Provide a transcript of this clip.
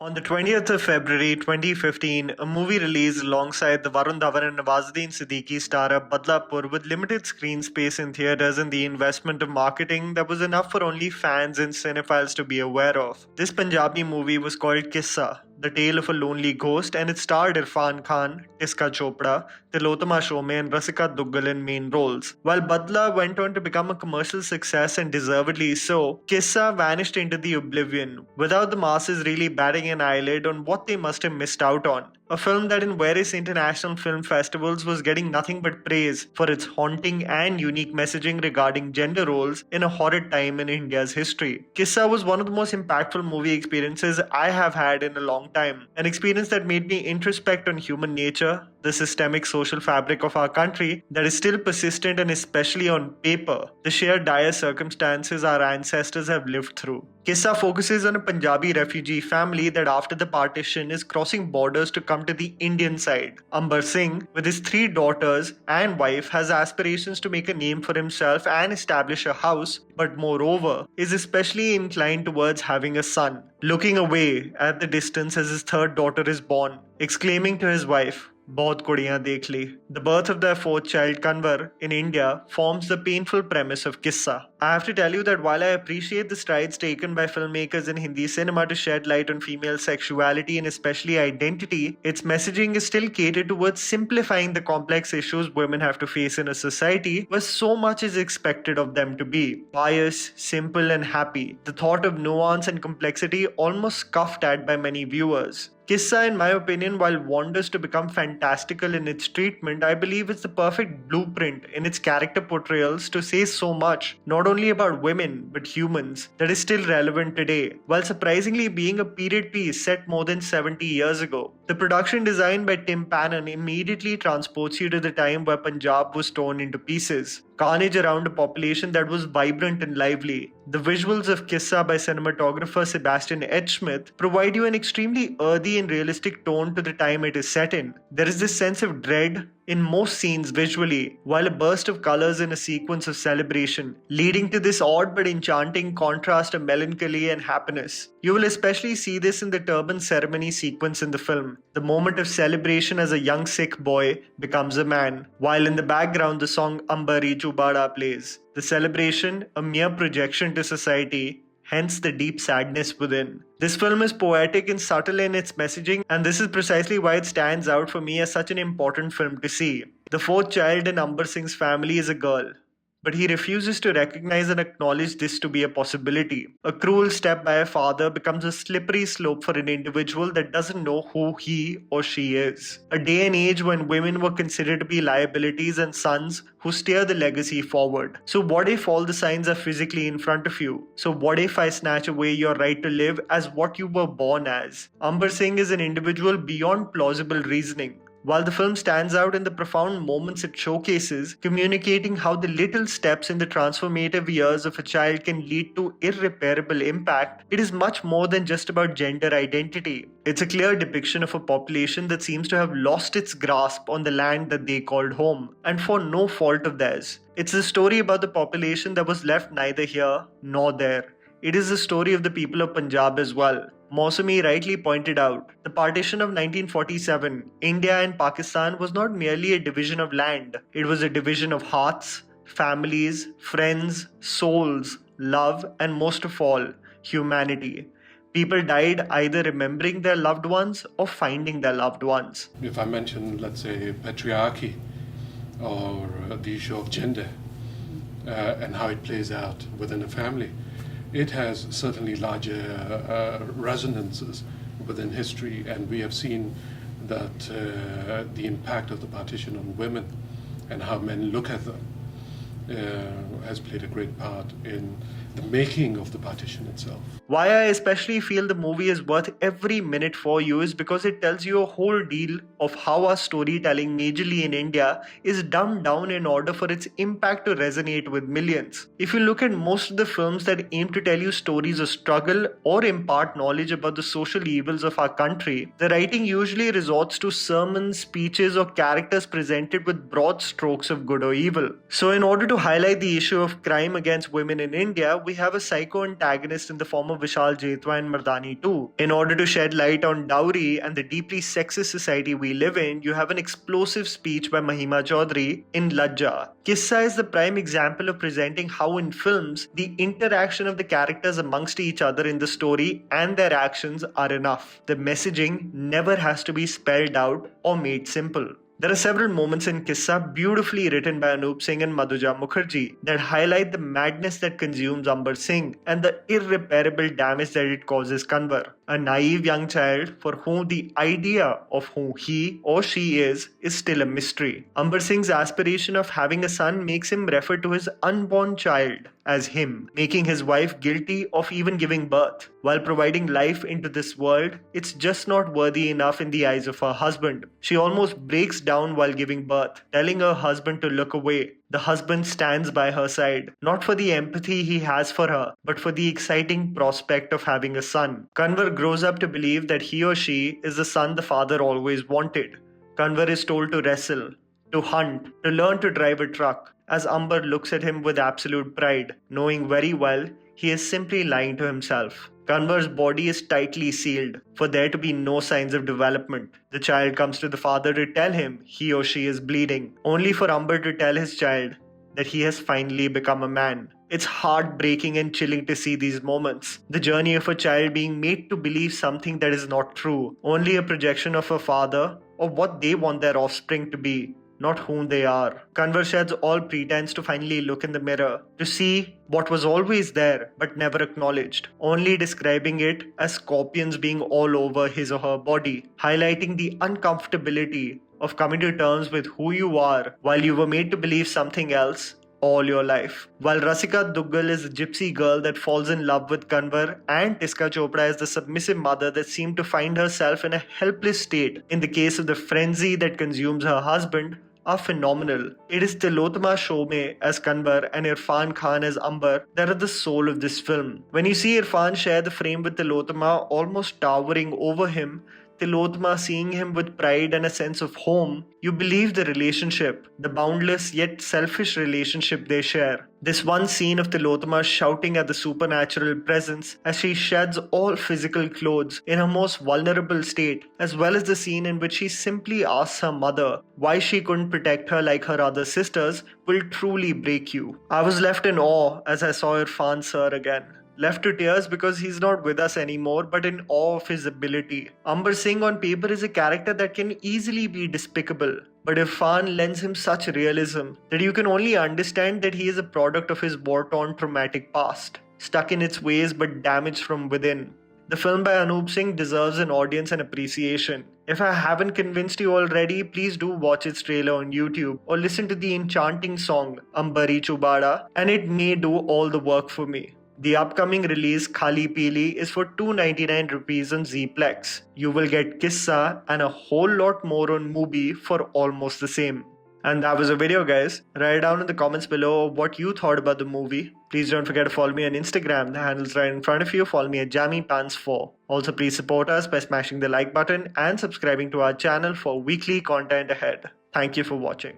On the 20th of February 2015, a movie released alongside the Varun, Dhawan and Nawazuddin Siddiqui starrer Badlapur with limited screen space in theatres and the investment of marketing that was enough for only fans and cinephiles to be aware of. This Punjabi movie was called Qissa, the tale of a lonely ghost, and it starred Irrfan Khan, Tisca, Tilotama Shome and Rasika Dugal in main roles. While Badla went on to become a commercial success and deservedly so, Qissa vanished into the oblivion, without the masses really batting an eyelid on what they must have missed out on. A film that in various international film festivals was getting nothing but praise for its haunting and unique messaging regarding gender roles in a horrid time in India's history. Qissa was one of the most impactful movie experiences I have had in a long time. An experience that made me introspect on human nature, the systemic social fabric of our country that is still persistent and especially on paper, the sheer dire circumstances our ancestors have lived through. Qissa focuses on a Punjabi refugee family that after the partition is crossing borders to come to the Indian side. Amber Singh, with his 3 daughters and wife, has aspirations to make a name for himself and establish a house, but moreover, is especially inclined towards having a son. Looking away at the distance as his 3rd daughter is born, exclaiming to his wife, "बहुत कुड़ियां देख ली." The birth of their 4th child, Kanwar, in India forms the painful premise of Qissa. I have to tell you that while I appreciate the strides taken by filmmakers in Hindi cinema to shed light on female sexuality and especially identity, its messaging is still catered towards simplifying the complex issues women have to face in a society where so much is expected of them to be pious, simple and happy. The thought of nuance and complexity almost scoffed at by many viewers. Qissa, in my opinion, while wanders to become fantastical in its treatment, I believe it's the perfect blueprint in its character portrayals to say so much, not only about women, but humans, that is still relevant today, while surprisingly being a period piece set more than 70 years ago. The production design by Tim Pannon immediately transports you to the time where Punjab was torn into pieces. Carnage around a population that was vibrant and lively. The visuals of Qissa by cinematographer Sebastian H. Smith provide you an extremely earthy and realistic tone to the time it is set in. There is this sense of dread in most scenes visually, while a burst of colors in a sequence of celebration, leading to this odd but enchanting contrast of melancholy and happiness. You will especially see this in the turban ceremony sequence in the film. The moment of celebration as a young Sikh boy becomes a man, while in the background the song Ambari Chubada plays. The celebration, a mere projection to society, hence the deep sadness within. This film is poetic and subtle in its messaging, and this is precisely why it stands out for me as such an important film to see. The 4th child in Amber Singh's family is a girl, but he refuses to recognize and acknowledge this to be a possibility. A cruel step by a father becomes a slippery slope for an individual that doesn't know who he or she is. A day and age when women were considered to be liabilities and sons who steer the legacy forward. So what if all the signs are physically in front of you? So what if I snatch away your right to live as what you were born as? Amber Singh is an individual beyond plausible reasoning. While the film stands out in the profound moments it showcases, communicating how the little steps in the transformative years of a child can lead to irreparable impact, it is much more than just about gender identity. It's a clear depiction of a population that seems to have lost its grasp on the land that they called home, and for no fault of theirs. It's a story about the population that was left neither here nor there. It is the story of the people of Punjab as well. Mausami rightly pointed out, the partition of 1947, India and Pakistan was not merely a division of land. It was a division of hearts, families, friends, souls, love, and most of all, humanity. People died either remembering their loved ones or finding their loved ones. If I mention, let's say, patriarchy or the issue of gender and how it plays out within a family, it has certainly larger resonances within history, and we have seen that the impact of the partition on women and how men look at them has played a great part in the making of the partition itself. Why I especially feel the movie is worth every minute for you is because it tells you a whole deal of how our storytelling majorly in India is dumbed down in order for its impact to resonate with millions. If you look at most of the films that aim to tell you stories of struggle or impart knowledge about the social evils of our country, the writing usually resorts to sermons, speeches or characters presented with broad strokes of good or evil. So in order to highlight the issue of crime against women in India, we have a psycho antagonist in the form of Vishal Jetwa in Mardani 2. In order to shed light on dowry and the deeply sexist society we live in, you have an explosive speech by Mahima Chaudhary in Lajja. Qissa is the prime example of presenting how in films, the interaction of the characters amongst each other in the story and their actions are enough. The messaging never has to be spelled out or made simple. There are several moments in Qissa beautifully written by Anup Singh and Madhuja Mukherjee that highlight the madness that consumes Amber Singh and the irreparable damage that it causes Kanwar, a naive young child for whom the idea of who he or she is still a mystery. Amber Singh's aspiration of having a son makes him refer to his unborn child as him, making his wife guilty of even giving birth. While providing life into this world, it's just not worthy enough in the eyes of her husband. She almost breaks down while giving birth, telling her husband to look away. The husband stands by her side, not for the empathy he has for her, but for the exciting prospect of having a son. Kanwar grows up to believe that he or she is the son the father always wanted. Kanwar is told to wrestle, to hunt, to learn to drive a truck, as Amber looks at him with absolute pride, knowing very well he is simply lying to himself. Kanwar's body is tightly sealed, for there to be no signs of development. The child comes to the father to tell him he or she is bleeding, only for Amber to tell his child that he has finally become a man. It's heartbreaking and chilling to see these moments. The journey of a child being made to believe something that is not true, only a projection of a father or what they want their offspring to be, not whom they are. Kanwar sheds all pretense to finally look in the mirror, to see what was always there but never acknowledged, only describing it as scorpions being all over his or her body, highlighting the uncomfortability of coming to terms with who you are while you were made to believe something else all your life. While Rasika Dugal is a gypsy girl that falls in love with Kanwar, and Tisca Chopra is the submissive mother that seemed to find herself in a helpless state in the case of the frenzy that consumes her husband, are phenomenal. It is Tilotama Shome as Kanwar and Irrfan Khan as Amber that are the soul of this film. When you see Irrfan share the frame with Tilotama almost towering over him, Tilotama seeing him with pride and a sense of home, you believe the relationship, the boundless yet selfish relationship they share. This one scene of Tilotama shouting at the supernatural presence as she sheds all physical clothes in her most vulnerable state, as well as the scene in which she simply asks her mother why she couldn't protect her like her other sisters, will truly break you. I was left in awe as I saw Irrfan sir again. Left to tears because he's not with us anymore, but in awe of his ability. Amber Singh on paper is a character that can easily be despicable, but Irrfan lends him such realism that you can only understand that he is a product of his war-torn traumatic past, stuck in its ways but damaged from within. The film by Anup Singh deserves an audience and appreciation. If I haven't convinced you already, please do watch its trailer on YouTube or listen to the enchanting song Ambari Chubada, and it may do all the work for me. The upcoming release Khali Peeli is for 299 rupees on Zplex. You will get Qissa and a whole lot more on MUBI for almost the same. And that was a video, guys. Write down in the comments below what you thought about the movie. Please don't forget to follow me on Instagram. The handle's right in front of you. Follow me at JammyPants4. Also, please support us by smashing the like button and subscribing to our channel for weekly content ahead. Thank you for watching.